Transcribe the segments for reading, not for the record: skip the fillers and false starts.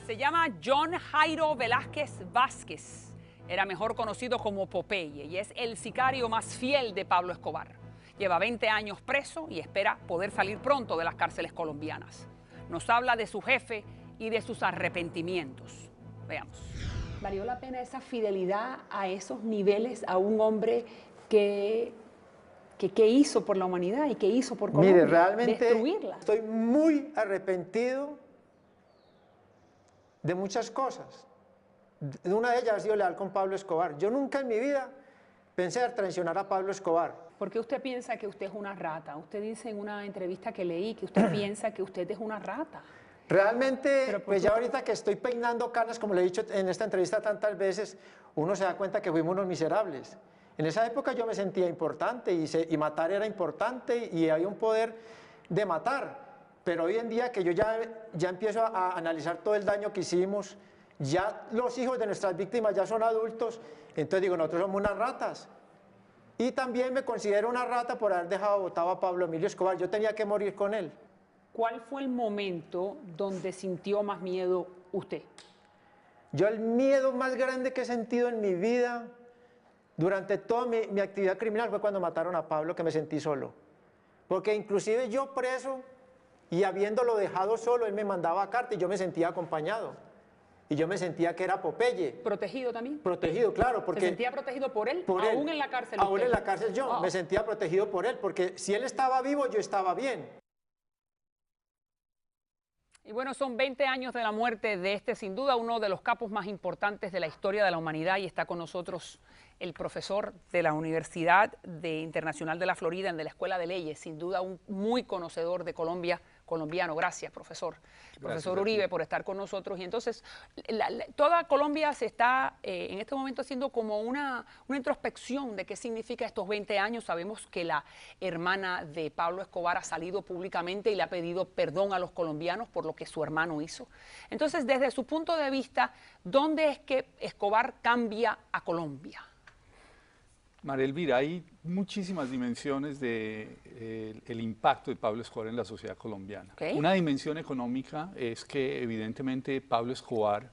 Se llama John Jairo Velázquez Vázquez. Era mejor conocido como Popeye y es el sicario más fiel de Pablo Escobar. Lleva 20 años preso y espera poder salir pronto de las cárceles colombianas. Nos habla de su jefe y de sus arrepentimientos. Veamos. ¿Valió la pena esa fidelidad a esos niveles a un hombre que hizo por la humanidad y que hizo por Colombia? Mire, realmente destruirla. Estoy muy arrepentido de muchas cosas. Una de ellas ha sido leal con Pablo Escobar. Yo nunca en mi vida pensé en traicionar a Pablo Escobar. ¿Por qué usted piensa que usted es una rata? Usted dice en una entrevista que leí que usted piensa que usted es una rata. Realmente, pues ya ahorita que estoy peinando canas, como le he dicho en esta entrevista tantas veces, uno se da cuenta que fuimos unos miserables. En esa época yo me sentía importante y matar era importante y había un poder de matar. Pero hoy en día que yo ya empiezo a analizar todo el daño que hicimos, ya los hijos de nuestras víctimas ya son adultos, entonces digo, nosotros somos unas ratas. Y también me considero una rata por haber dejado botado a Pablo Emilio Escobar. Yo tenía que morir con él. ¿Cuál fue el momento donde sintió más miedo usted? Yo el miedo más grande que he sentido en mi vida durante toda mi actividad criminal fue cuando mataron a Pablo, que me sentí solo. Porque inclusive yo preso y habiéndolo dejado solo, él me mandaba carta y yo me sentía acompañado. Y yo me sentía que era Popeye. ¿Protegido también? Protegido, claro. Porque ¿Se sentía protegido por él? Por él. ¿Aún en la cárcel? Aún usted? en la cárcel yo. Oh. Me sentía protegido por él, porque si él estaba vivo, yo estaba bien. Y bueno, son 20 años de la muerte de este, sin duda, uno de los capos más importantes de la historia de la humanidad, y está con nosotros el profesor de la Universidad Internacional de la Florida, de la Escuela de Leyes, sin duda un muy conocedor de Colombia, colombiano. Gracias, profesor. Gracias, profesor Uribe, por estar con nosotros. Y entonces, toda Colombia se está en este momento haciendo como una introspección de qué significa estos 20 años. Sabemos que la hermana de Pablo Escobar ha salido públicamente y le ha pedido perdón a los colombianos por lo que su hermano hizo. Entonces, desde su punto de vista, ¿dónde es que Escobar cambia a Colombia? María Elvira, hay muchísimas dimensiones del impacto de Pablo Escobar en la sociedad colombiana. Okay. Una dimensión económica es que evidentemente Pablo Escobar,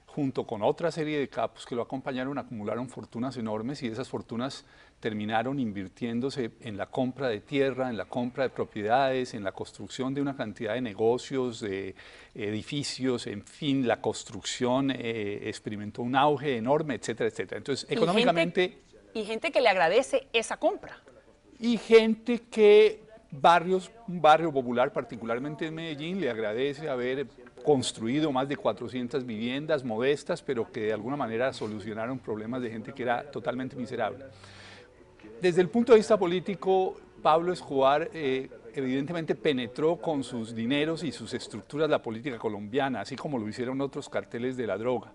junto con otra serie de capos que lo acompañaron, acumularon fortunas enormes y esas fortunas terminaron invirtiéndose en la compra de tierra, en la compra de propiedades, en la construcción de una cantidad de negocios, de edificios, en fin, la construcción experimentó un auge enorme, etcétera, etcétera. Entonces, económicamente... Y gente que le agradece esa compra. Y gente que un barrio popular, particularmente en Medellín, le agradece haber construido más de 400 viviendas modestas, pero que de alguna manera solucionaron problemas de gente que era totalmente miserable. Desde el punto de vista político, Pablo Escobar evidentemente penetró con sus dineros y sus estructuras la política colombiana, así como lo hicieron otros carteles de la droga.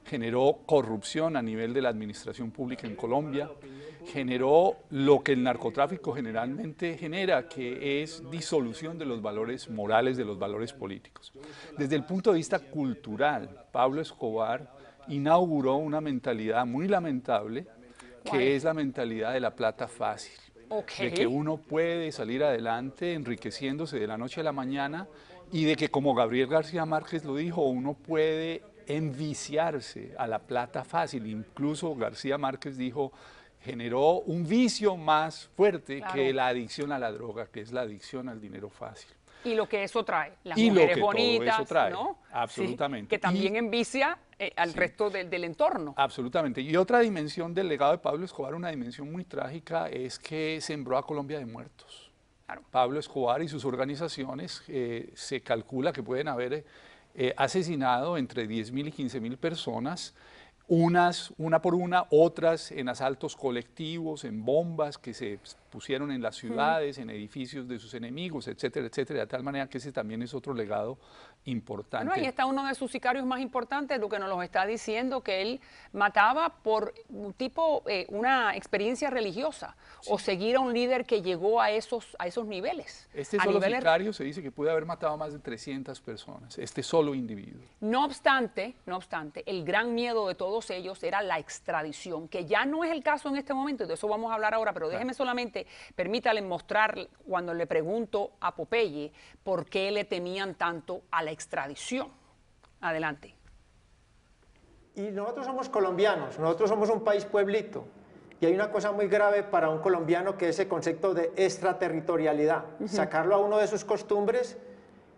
Generó corrupción a nivel de la administración pública en Colombia, generó lo que el narcotráfico generalmente genera, que es disolución de los valores morales, de los valores políticos. Desde el punto de vista cultural, Pablo Escobar inauguró una mentalidad muy lamentable, que es la mentalidad de la plata fácil. Okay. De que uno puede salir adelante enriqueciéndose de la noche a la mañana y de que, como Gabriel García Márquez lo dijo, uno puede enviciarse a la plata fácil. Incluso García Márquez dijo, generó un vicio más fuerte, claro, que la adicción a la droga, que es la adicción al dinero fácil. Y lo que eso trae, las y mujeres lo que bonitas, todo eso trae, ¿no? Absolutamente. Sí, que también envicia al resto del entorno. Absolutamente. Y otra dimensión del legado de Pablo Escobar, una dimensión muy trágica, es que sembró a Colombia de muertos. Claro. Pablo Escobar y sus organizaciones se calcula que pueden haber asesinado entre 10.000 y 15.000 personas, una por una, otras en asaltos colectivos, en bombas que se pusieron en las ciudades, en edificios de sus enemigos, etcétera, etcétera, de tal manera que ese también es otro legado importante. Bueno, ahí está uno de sus sicarios más importantes, lo que nos lo está diciendo, que él mataba por un tipo, una experiencia religiosa, sí, o seguir a un líder que llegó a esos niveles. Este solo sicario se dice que puede haber matado a más de 300 personas, este solo individuo. No obstante, el gran miedo de todos ellos era la extradición, que ya no es el caso en este momento, y de eso vamos a hablar ahora, pero déjeme solamente, permítale mostrar cuando le pregunto a Popeye por qué le temían tanto a la extradición. Adelante. Y nosotros somos colombianos, nosotros somos un país pueblito. Y hay una cosa muy grave para un colombiano que es el concepto de extraterritorialidad. Sacarlo a uno de sus costumbres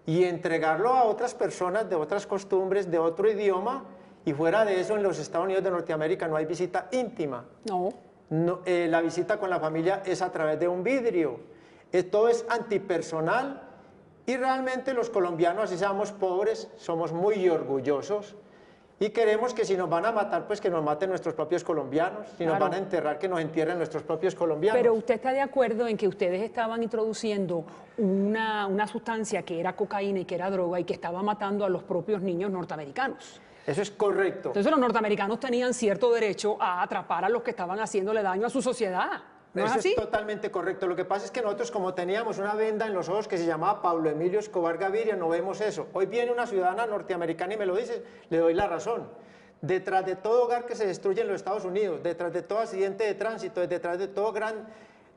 y entregarlo a otras personas de otras costumbres, de otro idioma. Y fuera de eso, en los Estados Unidos de Norteamérica no hay visita íntima. La visita con la familia es a través de un vidrio. Todo es antipersonal. Y realmente los colombianos, así seamos pobres, somos muy orgullosos. Y queremos que si nos van a matar, pues que nos maten nuestros propios colombianos. Si nos van a enterrar, que nos entierren nuestros propios colombianos. Pero usted está de acuerdo en que ustedes estaban introduciendo una sustancia que era cocaína y que era droga y que estaba matando a los propios niños norteamericanos. Eso es correcto. Entonces los norteamericanos tenían cierto derecho a atrapar a los que estaban haciéndole daño a su sociedad. ¿No es así? Eso es totalmente correcto. Lo que pasa es que nosotros, como teníamos una venda en los ojos que se llamaba Pablo Emilio Escobar Gaviria, no vemos eso. Hoy viene una ciudadana norteamericana y me lo dice, le doy la razón. Detrás de todo hogar que se destruye en los Estados Unidos, detrás de todo accidente de tránsito, detrás de todo gran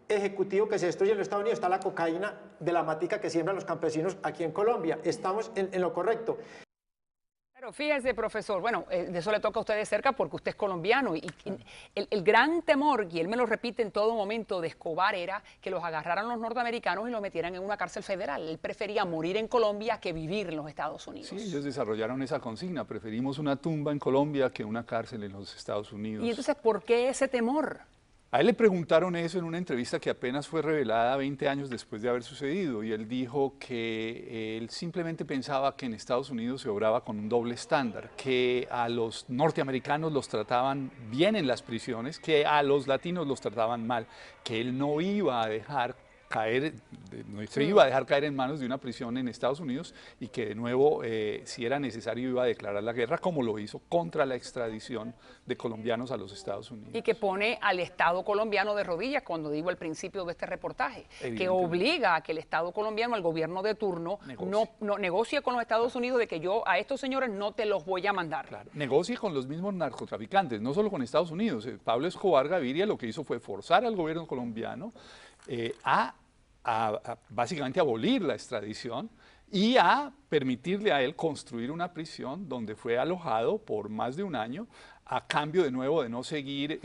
ejecutivo que se destruye en los Estados Unidos, está la cocaína de la matica que siembran los campesinos aquí en Colombia. Estamos en lo correcto. Pero fíjese, profesor, bueno, de eso le toca a usted de cerca porque usted es colombiano y el gran temor, y él me lo repite en todo momento, de Escobar era que los agarraran los norteamericanos y los metieran en una cárcel federal. Él prefería morir en Colombia que vivir en los Estados Unidos. Sí, ellos desarrollaron esa consigna, preferimos una tumba en Colombia que una cárcel en los Estados Unidos. Y entonces, ¿por qué ese temor? A él le preguntaron eso en una entrevista que apenas fue revelada 20 años después de haber sucedido y él dijo que él simplemente pensaba que en Estados Unidos se obraba con un doble estándar, que a los norteamericanos los trataban bien en las prisiones, que a los latinos los trataban mal, que él no iba a dejar caer, no se iba a dejar caer en manos de una prisión en Estados Unidos y que de nuevo, si era necesario, iba a declarar la guerra, como lo hizo contra la extradición de colombianos a los Estados Unidos. Y que pone al Estado colombiano de rodillas, cuando digo al principio de este reportaje, que obliga a que el Estado colombiano, al gobierno de turno, no negocie con los Estados Unidos de que yo a estos señores no te los voy a mandar. Claro, negocie con los mismos narcotraficantes, no solo con Estados Unidos. Pablo Escobar Gaviria lo que hizo fue forzar al gobierno colombiano a básicamente abolir la extradición y a permitirle a él construir una prisión donde fue alojado por más de un año a cambio de nuevo de no seguir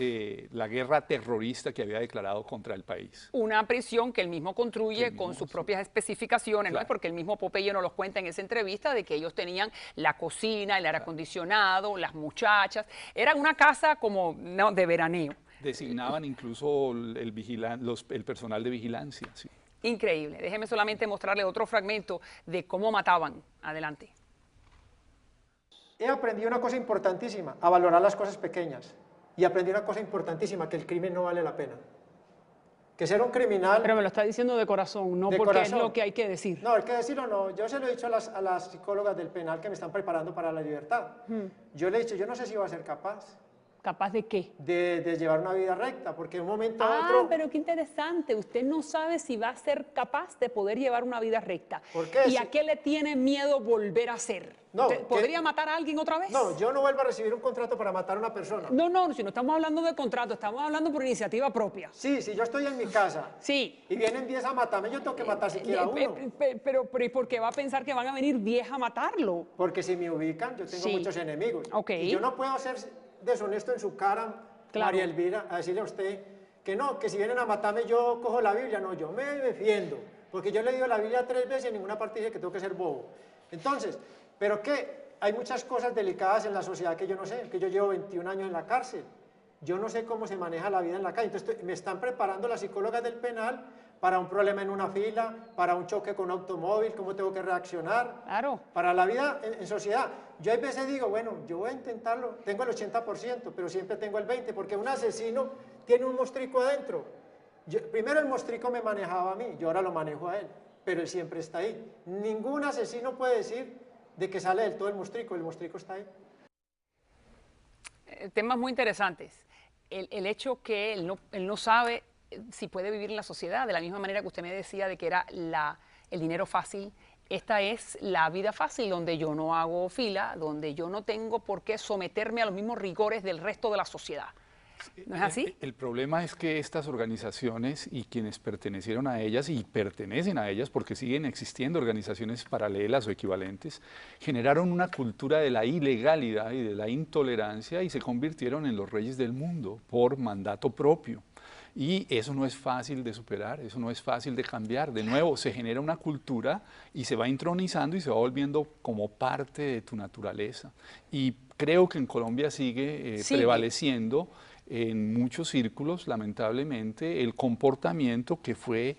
la guerra terrorista que había declarado contra el país. Una prisión que él mismo construye con sus propias especificaciones, claro. ¿no? Porque el mismo Popeye nos los cuenta en esa entrevista de que ellos tenían la cocina, el aire acondicionado, las muchachas. Era una casa como de veraneo. Designaban incluso el personal de vigilancia. Sí. Increíble. Déjeme solamente mostrarle otro fragmento de cómo mataban. Adelante. He aprendido una cosa importantísima, a valorar las cosas pequeñas. Y aprendí una cosa importantísima, que el crimen no vale la pena. Que ser un criminal... Pero me lo está diciendo de corazón, no porque corazón. Es lo que hay que decir. No, hay que decirlo no. Yo se lo he dicho a las psicólogas del penal que me están preparando para la libertad. Yo le he dicho, yo no sé si voy a ser capaz. ¿Capaz de qué? De llevar una vida recta, porque de un momento a otro... pero qué interesante, usted no sabe si va a ser capaz de poder llevar una vida recta. ¿Por qué? ¿Y a qué le tiene miedo volver a hacer? No, ¿Podría matar a alguien otra vez? No, yo no vuelvo a recibir un contrato para matar a una persona. No, si no estamos hablando de contrato, estamos hablando por iniciativa propia. Sí, si yo estoy en mi casa sí. y vienen 10 a matarme, yo tengo que matar siquiera uno. Pero ¿y por qué va a pensar que van a venir 10 a matarlo? Porque si me ubican, yo tengo muchos enemigos. Okay. Y yo no puedo ser deshonesto en su cara, María Elvira, a decirle a usted que no, que si vienen a matarme yo cojo la Biblia. No, yo me defiendo, porque yo he leído la Biblia 3 veces y en ninguna parte dice que tengo que ser bobo. Entonces, ¿pero qué? Hay muchas cosas delicadas en la sociedad que yo no sé, que yo llevo 21 años en la cárcel. Yo no sé cómo se maneja la vida en la calle. Entonces, me están preparando las psicólogas del penal para un problema en una fila, para un choque con un automóvil, cómo tengo que reaccionar. Claro. Para la vida en sociedad. Yo a veces digo, bueno, yo voy a intentarlo, tengo el 80%, pero siempre tengo el 20%, porque un asesino tiene un mostrico adentro. Primero el mostrico me manejaba a mí, yo ahora lo manejo a él, pero él siempre está ahí. Ningún asesino puede decir de que sale del todo el mostrico está ahí. Temas muy interesantes. El hecho que él no sabe si puede vivir en la sociedad, de la misma manera que usted me decía de que era el dinero fácil. Esta es la vida fácil, donde yo no hago fila, donde yo no tengo por qué someterme a los mismos rigores del resto de la sociedad. ¿No es así? El problema es que estas organizaciones y quienes pertenecieron a ellas y pertenecen a ellas, porque siguen existiendo organizaciones paralelas o equivalentes, generaron una cultura de la ilegalidad y de la intolerancia y se convirtieron en los reyes del mundo por mandato propio. Y eso no es fácil de superar, eso no es fácil de cambiar. De nuevo, se genera una cultura y se va intronizando y se va volviendo como parte de tu naturaleza. Y creo que en Colombia sigue prevaleciendo en muchos círculos, lamentablemente, el comportamiento que fue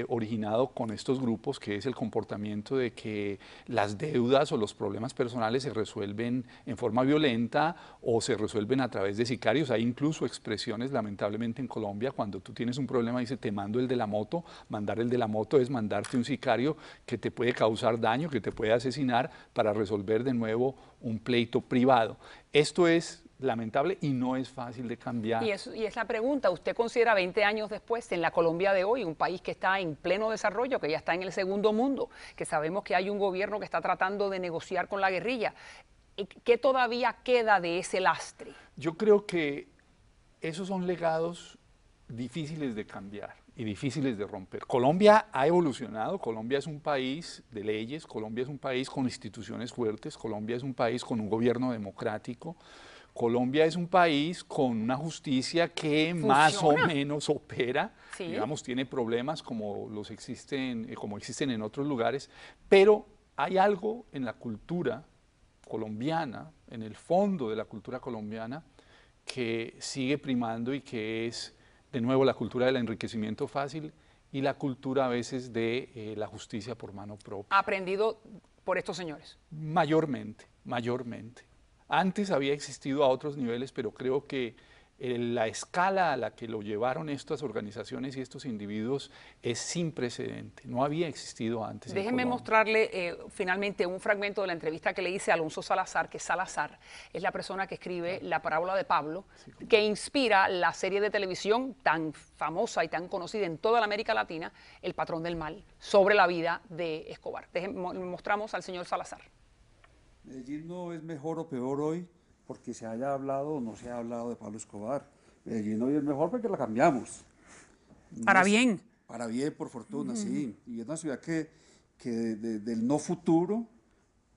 originado con estos grupos, que es el comportamiento de que las deudas o los problemas personales se resuelven en forma violenta o se resuelven a través de sicarios. Hay incluso expresiones, lamentablemente, en Colombia, cuando tú tienes un problema, dice, te mando el de la moto. Mandar el de la moto es mandarte un sicario que te puede causar daño, que te puede asesinar para resolver de nuevo un pleito privado. Esto es lamentable y no es fácil de cambiar. Y es la pregunta, ¿usted considera 20 años después en la Colombia de hoy, un país que está en pleno desarrollo, que ya está en el segundo mundo, que sabemos que hay un gobierno que está tratando de negociar con la guerrilla, ¿qué todavía queda de ese lastre? Yo creo que esos son legados difíciles de cambiar y difíciles de romper. Colombia ha evolucionado, Colombia es un país de leyes, Colombia es un país con instituciones fuertes, Colombia es un país con un gobierno democrático, Colombia es un país con una justicia que más o menos opera, sí, digamos, tiene problemas como existen en otros lugares, pero hay algo en la cultura colombiana, en el fondo de la cultura colombiana, que sigue primando y que es, de nuevo, la cultura del enriquecimiento fácil y la cultura a veces de la justicia por mano propia. ¿Aprendido por estos señores? Mayormente, mayormente. Antes había existido a otros niveles, pero creo que la escala a la que lo llevaron estas organizaciones y estos individuos es sin precedente. No había existido antes. Déjenme mostrarle finalmente un fragmento de la entrevista que le hice a Alonso Salazar, que Salazar es la persona que escribe La parábola de Pablo, que inspira la serie de televisión tan famosa y tan conocida en toda la América Latina, El patrón del mal, sobre la vida de Escobar. Mostramos al señor Salazar. Medellín no es mejor o peor hoy porque se haya hablado o no se haya hablado de Pablo Escobar. Medellín hoy es mejor porque la cambiamos. Para bien. Para bien, por fortuna, sí. Y es una ciudad que del no futuro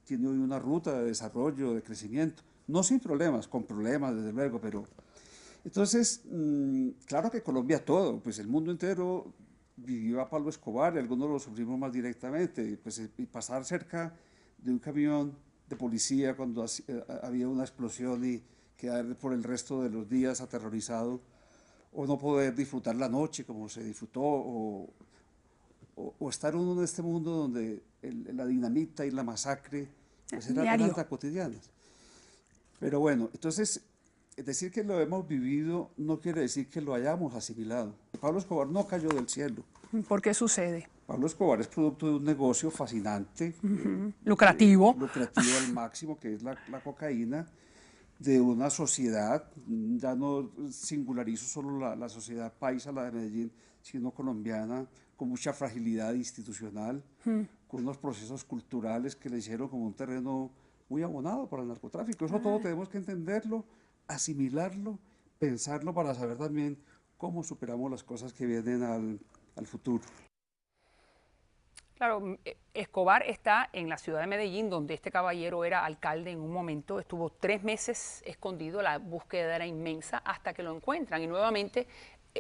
tiene hoy una ruta de desarrollo, de crecimiento. No sin problemas, con problemas desde luego, pero... Entonces, claro que Colombia todo, pues el mundo entero vivió a Pablo Escobar y algunos lo sufrimos más directamente. Pues, y pasar cerca de un camión de policía cuando había una explosión y quedar por el resto de los días aterrorizado, o no poder disfrutar la noche como se disfrutó, o estar uno en este mundo donde la dinamita y la masacre pues eran tan cotidianas. Pero bueno, entonces, decir que lo hemos vivido no quiere decir que lo hayamos asimilado. Pablo Escobar no cayó del cielo. ¿Por qué sucede? Pablo Escobar es producto de un negocio fascinante, lucrativo al máximo, que es la cocaína, de una sociedad, ya no singularizo solo la sociedad paisa, la de Medellín, sino colombiana, con mucha fragilidad institucional, con unos procesos culturales que le hicieron como un terreno muy abonado para el narcotráfico. Eso todo tenemos que entenderlo, asimilarlo, pensarlo para saber también cómo superamos las cosas que vienen al futuro. Claro, Escobar está en la ciudad de Medellín, donde este caballero era alcalde en un momento, estuvo 3 meses escondido, la búsqueda era inmensa hasta que lo encuentran y nuevamente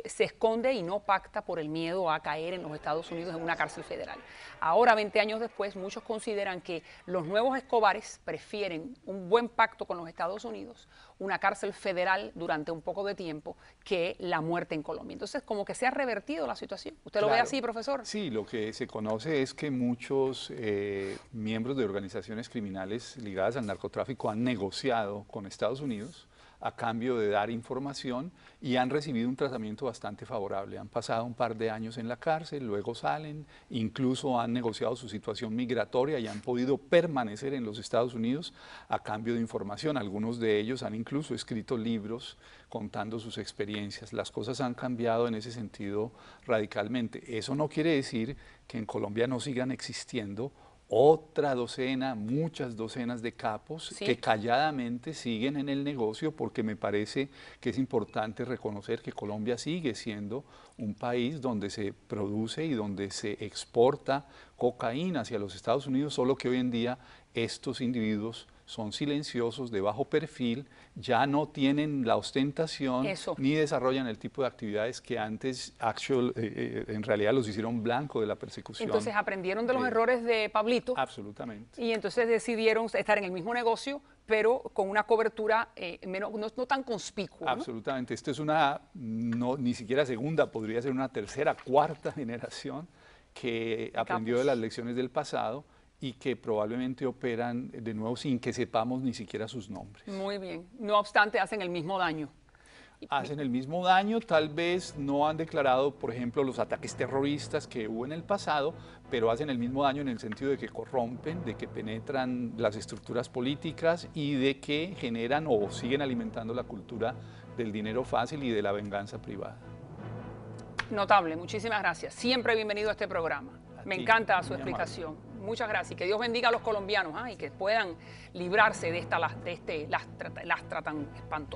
se esconde y no pacta por el miedo a caer en los Estados Unidos en una cárcel federal. Ahora, 20 años después, muchos consideran que los nuevos Escobares prefieren un buen pacto con los Estados Unidos, una cárcel federal durante un poco de tiempo, que la muerte en Colombia. Entonces, como que se ha revertido la situación. ¿Usted lo ve así, profesor? Sí, lo que se conoce es que muchos miembros de organizaciones criminales ligadas al narcotráfico han negociado con Estados Unidos a cambio de dar información y han recibido un tratamiento bastante favorable. Han pasado un par de años en la cárcel, luego salen, incluso han negociado su situación migratoria y han podido permanecer en los Estados Unidos a cambio de información. Algunos de ellos han incluso escrito libros contando sus experiencias. Las cosas han cambiado en ese sentido radicalmente. Eso no quiere decir que en Colombia no sigan existiendo otra docena, muchas docenas de capos Sí. que calladamente siguen en el negocio, porque me parece que es importante reconocer que Colombia sigue siendo un país donde se produce y donde se exporta cocaína hacia los Estados Unidos, solo que hoy en día estos individuos son silenciosos, de bajo perfil, ya no tienen la ostentación Eso. ni desarrollan el tipo de actividades que antes en realidad los hicieron blanco de la persecución. Entonces aprendieron de los errores de Pablito Absolutamente. y entonces decidieron estar en el mismo negocio, pero con una cobertura no tan conspicua, ¿no? Absolutamente. Esto es una, ni siquiera segunda, podría ser una tercera, cuarta generación que aprendió de las lecciones del pasado y que probablemente operan de nuevo sin que sepamos ni siquiera sus nombres. Muy bien. No obstante, hacen el mismo daño. Hacen el mismo daño, tal vez no han declarado, por ejemplo, los ataques terroristas que hubo en el pasado, pero hacen el mismo daño en el sentido de que corrompen, de que penetran las estructuras políticas y de que generan o siguen alimentando la cultura del dinero fácil y de la venganza privada. Notable, muchísimas gracias. Siempre bienvenido a este programa. Me encanta su muy amable. explicación. Muchas gracias. Que Dios bendiga a los colombianos y que puedan librarse de esta lastra tan espantosa.